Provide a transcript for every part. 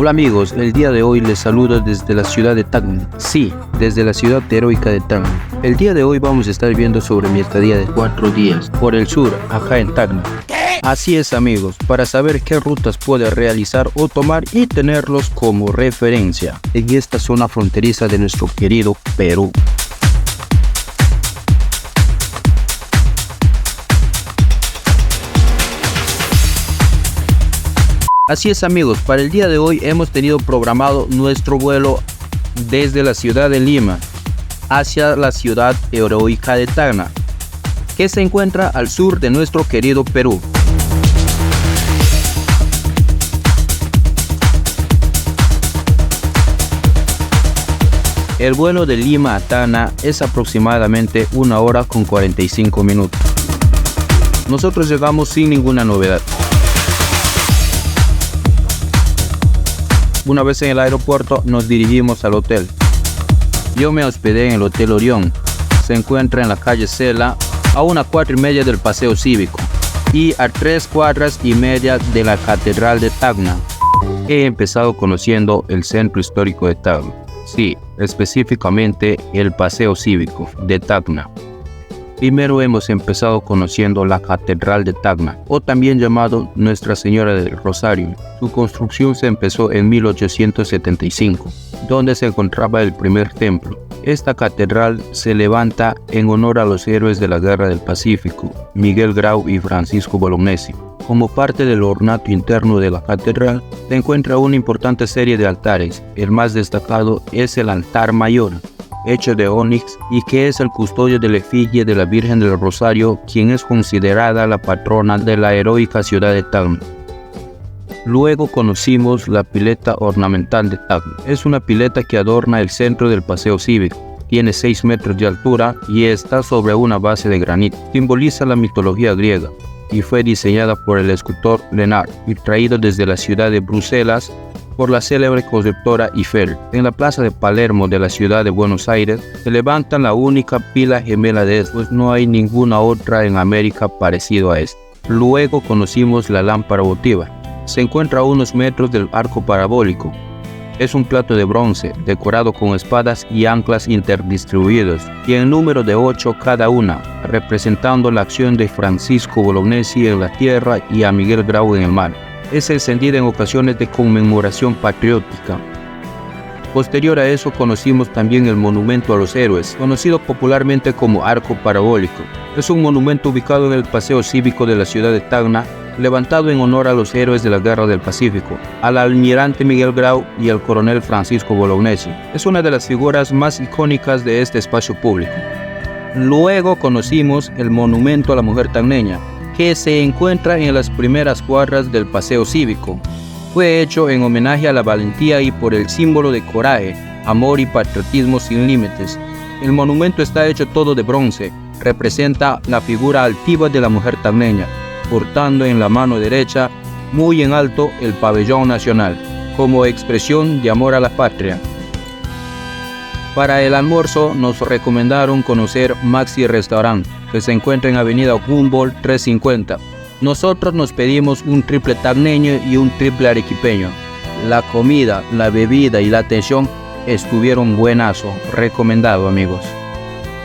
Hola amigos, el día de hoy les saludo desde la ciudad de Tacna. Sí, desde la ciudad heroica de Tacna. El día de hoy vamos a estar viendo sobre mi estadía de 4 días por el sur, acá en Tacna. Así es amigos, para saber qué rutas puede realizar o tomar y tenerlos como referencia en esta zona fronteriza de nuestro querido Perú. Así es amigos, para el día de hoy hemos tenido programado nuestro vuelo desde la ciudad de Lima hacia la ciudad heroica de Tacna, que se encuentra al sur de nuestro querido Perú. El vuelo de Lima a Tacna es aproximadamente 1 hora con 45 minutos. Nosotros llegamos sin ninguna novedad. Una vez en el aeropuerto nos dirigimos al hotel. Yo me hospedé en el Hotel Orión. Se encuentra en la calle Cela, a 1 cuadra y media del Paseo Cívico y a 3 cuadras y media de la Catedral de Tacna. He empezado conociendo el centro histórico de Tacna. Sí, específicamente el Paseo Cívico de Tacna. Primero hemos empezado conociendo la Catedral de Tacna, o también llamado Nuestra Señora del Rosario. Su construcción se empezó en 1875, donde se encontraba el primer templo. Esta catedral se levanta en honor a los héroes de la Guerra del Pacífico, Miguel Grau y Francisco Bolognesi. Como parte del ornato interno de la catedral, se encuentra una importante serie de altares. El más destacado es el altar mayor, hecho de ónix y que es el custodio de la efigie de la Virgen del Rosario, quien es considerada la patrona de la heroica ciudad de Tacna. Luego conocimos la pileta ornamental de Tacna. Es una pileta que adorna el centro del Paseo Cívico. Tiene 6 metros de altura y está sobre una base de granito. Simboliza la mitología griega y fue diseñada por el escultor Leonardo y traído desde la ciudad de Bruselas por la célebre constructora Eiffel. En la plaza de Palermo de la ciudad de Buenos Aires se levanta la única pila gemela de esta, pues no hay ninguna otra en América parecido a esta. Luego conocimos la lámpara votiva. Se encuentra a unos metros del arco parabólico. Es un plato de bronce decorado con espadas y anclas interdistribuidos y en número de 8 cada una, representando la acción de Francisco Bolognesi en la tierra y a Miguel Grau en el mar. Es encendida en ocasiones de conmemoración patriótica. Posterior a eso conocimos también el Monumento a los Héroes, conocido popularmente como Arco Parabólico. Es un monumento ubicado en el Paseo Cívico de la ciudad de Tacna, levantado en honor a los héroes de la Guerra del Pacífico, al almirante Miguel Grau y al coronel Francisco Bolognesi. Es una de las figuras más icónicas de este espacio público. Luego conocimos el Monumento a la Mujer Tacneña, que se encuentra en las primeras cuadras del Paseo Cívico. Fue hecho en homenaje a la valentía y por el símbolo de coraje, amor y patriotismo sin límites. El monumento está hecho todo de bronce, representa la figura altiva de la mujer tacneña, portando en la mano derecha, muy en alto, el pabellón nacional, como expresión de amor a la patria. Para el almuerzo nos recomendaron conocer Maxi Restaurant, que se encuentra en Avenida Humboldt 350. Nosotros nos pedimos un triple tacneño y un triple arequipeño. La comida, la bebida y la atención estuvieron buenazo, recomendado amigos.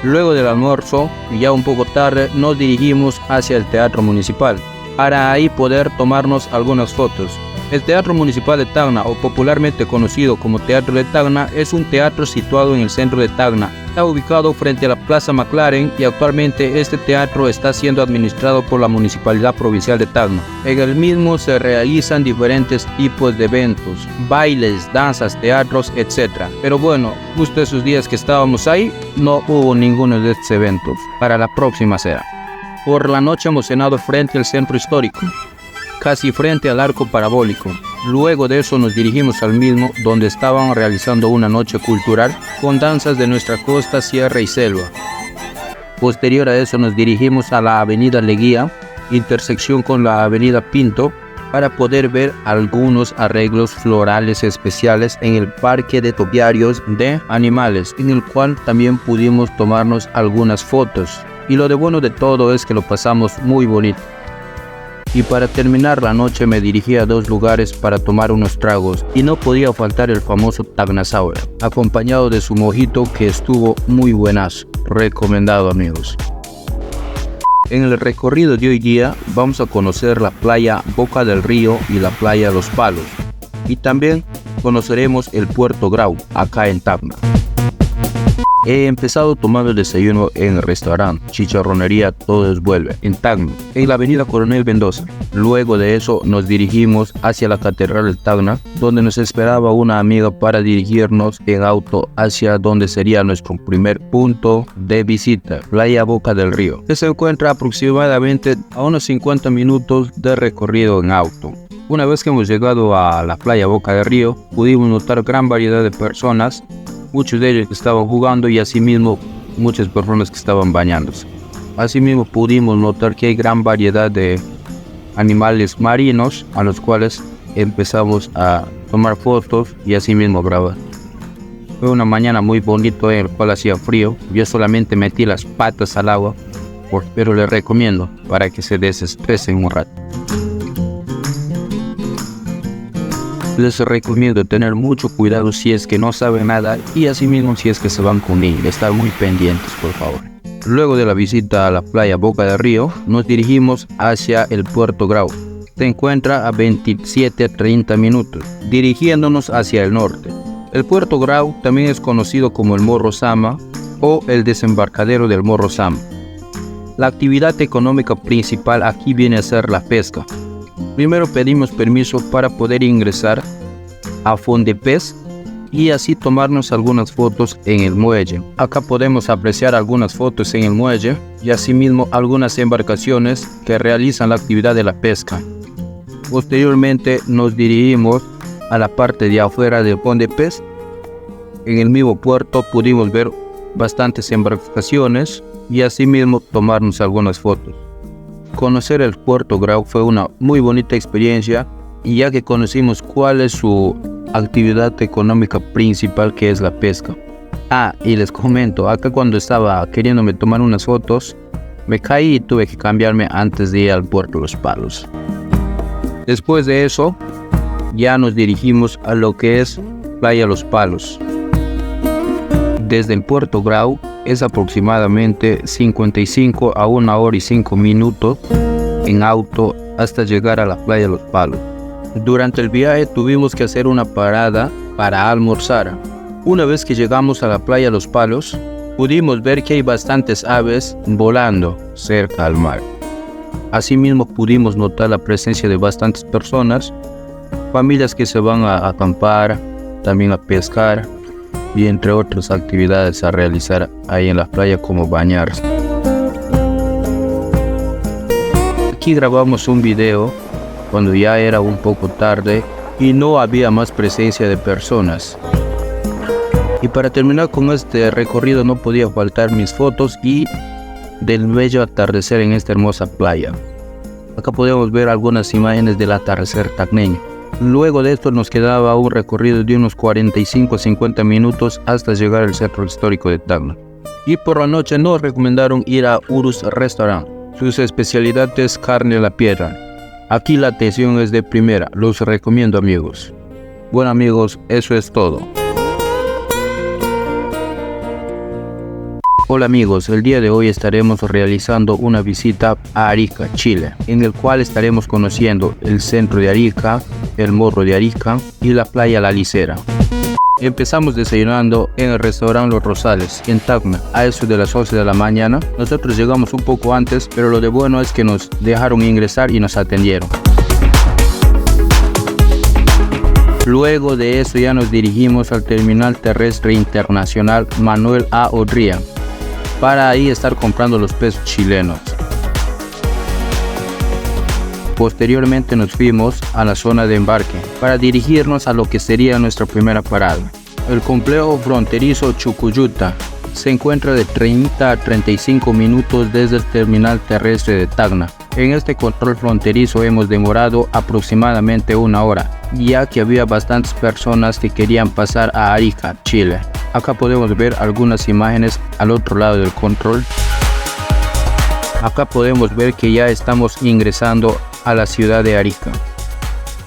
Luego del almuerzo, ya un poco tarde, nos dirigimos hacia el Teatro Municipal, para ahí poder tomarnos algunas fotos. El Teatro Municipal de Tacna, o popularmente conocido como Teatro de Tacna, es un teatro situado en el centro de Tacna. Está ubicado frente a la Plaza McLaren y actualmente este teatro está siendo administrado por la Municipalidad Provincial de Tacna. En el mismo se realizan diferentes tipos de eventos, bailes, danzas, teatros, etc. Pero bueno, justo esos días que estábamos ahí, no hubo ninguno de estos eventos. Para la próxima será. Por la noche hemos cenado frente al centro histórico, casi frente al arco parabólico. Luego de eso nos dirigimos al mismo, donde estaban realizando una noche cultural con danzas de nuestra costa, sierra y selva. Posterior a eso nos dirigimos a la avenida Leguía, intersección con la avenida Pinto, para poder ver algunos arreglos florales especiales en el parque de topiarios de animales, en el cual también pudimos tomarnos algunas fotos. Y lo de bueno de todo es que lo pasamos muy bonito. Y para terminar la noche me dirigí a 2 lugares para tomar unos tragos y no podía faltar el famoso Tacna Sour, acompañado de su mojito que estuvo muy buenazo. Recomendado, amigos. En el recorrido de hoy día vamos a conocer la playa Boca del Río y la playa Los Palos. Y también conoceremos el Puerto Grau, acá en Tacna. He empezado tomando el desayuno en el restaurante Chicharronería Todos Vuelve, en Tacna, en la avenida Coronel Mendoza. Luego de eso nos dirigimos hacia la Catedral de Tacna, donde nos esperaba una amiga para dirigirnos en auto hacia donde sería nuestro primer punto de visita, Playa Boca del Río, que se encuentra aproximadamente a unos 50 minutos de recorrido en auto. Una vez que hemos llegado a la Playa Boca del Río, pudimos notar gran variedad de personas, muchos de ellos que estaban jugando y asimismo muchas personas que estaban bañándose. Asimismo pudimos notar que hay gran variedad de animales marinos a los cuales empezamos a tomar fotos y asimismo grabar. Fue una mañana muy bonita en la cual hacía frío. Yo solamente metí las patas al agua, pero les recomiendo para que se desestresen un rato. Les recomiendo tener mucho cuidado si es que no saben nada y asimismo si es que se van con niños, estar muy pendientes, por favor. Luego de la visita a la playa Boca del Río, nos dirigimos hacia el Puerto Grau. Se encuentra a 27 a 30 minutos, dirigiéndonos hacia el norte. El Puerto Grau también es conocido como el Morro Sama o el desembarcadero del Morro Sama. La actividad económica principal aquí viene a ser la pesca. Primero pedimos permiso para poder ingresar a Fondepes y así tomarnos algunas fotos en el muelle. Acá podemos apreciar algunas fotos en el muelle y asimismo algunas embarcaciones que realizan la actividad de la pesca. Posteriormente nos dirigimos a la parte de afuera de Fondepes. En el mismo puerto pudimos ver bastantes embarcaciones y asimismo tomarnos algunas fotos. Conocer el Puerto Grau fue una muy bonita experiencia, y ya que conocimos cuál es su actividad económica principal, que es la pesca. Y les comento, acá cuando estaba queriéndome tomar unas fotos, me caí y tuve que cambiarme antes de ir al Puerto Los Palos. Después de eso, ya nos dirigimos a lo que es Playa Los Palos. Desde el Puerto Grau es aproximadamente 55 a 1 hora y 5 minutos en auto hasta llegar a la playa Los Palos. Durante el viaje tuvimos que hacer una parada para almorzar. Una vez que llegamos a la playa Los Palos, pudimos ver que hay bastantes aves volando cerca al mar. Asimismo pudimos notar la presencia de bastantes personas, familias que se van a acampar, también a pescar, y entre otras actividades a realizar ahí en la playa como bañarse. Aquí grabamos un video cuando ya era un poco tarde y no había más presencia de personas. Y para terminar con este recorrido no podía faltar mis fotos y del bello atardecer en esta hermosa playa. Acá podemos ver algunas imágenes del atardecer tacneño. Luego de esto nos quedaba un recorrido de unos 45 a 50 minutos hasta llegar al centro histórico de Tacna. Y por la noche nos recomendaron ir a Urus Restaurant. Su especialidad es carne a la piedra. Aquí la atención es de primera, los recomiendo, amigos. Bueno, amigos, eso es todo. Hola amigos, el día de hoy estaremos realizando una visita a Arica, Chile, en el cual estaremos conociendo el centro de Arica, el Morro de Arica y la playa La Licera. Empezamos desayunando en el restaurante Los Rosales, en Tacna, a eso de las 11 de la mañana. Nosotros llegamos un poco antes, pero lo de bueno es que nos dejaron ingresar y nos atendieron. Luego de eso ya nos dirigimos al Terminal Terrestre Internacional Manuel A. Odría, para ahí estar comprando los pesos chilenos. Posteriormente nos fuimos a la zona de embarque para dirigirnos a lo que sería nuestra primera parada. El complejo fronterizo Chucuyuta se encuentra de 30 a 35 minutos desde el terminal terrestre de Tacna. En este control fronterizo hemos demorado aproximadamente 1 hora, ya que había bastantes personas que querían pasar a Arica, Chile. Acá podemos ver algunas imágenes al otro lado del control. Acá podemos ver que ya estamos ingresando a la ciudad de Arica.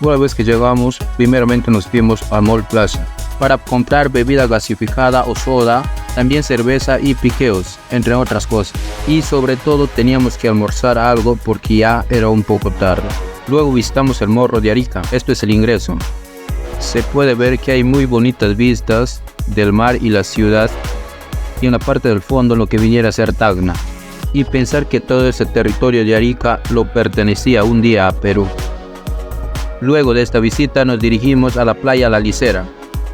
Una vez que llegamos, primeramente nos fuimos a Mall Plaza para comprar bebida gasificada o soda, también cerveza y piqueos, entre otras cosas. Y sobre todo teníamos que almorzar algo porque ya era un poco tarde. Luego visitamos el Morro de Arica, esto es el ingreso. Se puede ver que hay muy bonitas vistas del mar y la ciudad, y en la parte del fondo lo que viniera a ser Tacna. Y pensar que todo ese territorio de Arica lo pertenecía un día a Perú. Luego de esta visita nos dirigimos a la playa La Licera,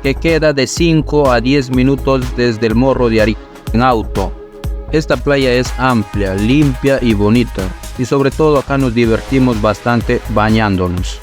que queda de 5 a 10 minutos desde el Morro de Arica en auto. Esta playa es amplia, limpia y bonita, y sobre todo acá nos divertimos bastante bañándonos.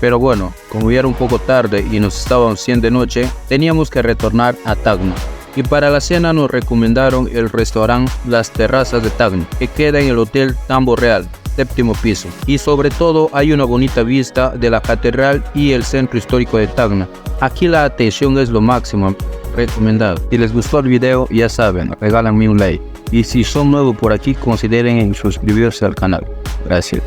Pero bueno, como ya era un poco tarde y nos estábamos haciendo de noche, teníamos que retornar a Tacna. Y para la cena nos recomendaron el restaurante Las Terrazas de Tacna, que queda en el Hotel Tambo Real, 7º piso. Y sobre todo hay una bonita vista de la catedral y el centro histórico de Tacna. Aquí la atención es lo máximo, recomendado. Si les gustó el video, ya saben, regálenme un like. Y si son nuevos por aquí, consideren suscribirse al canal. Gracias.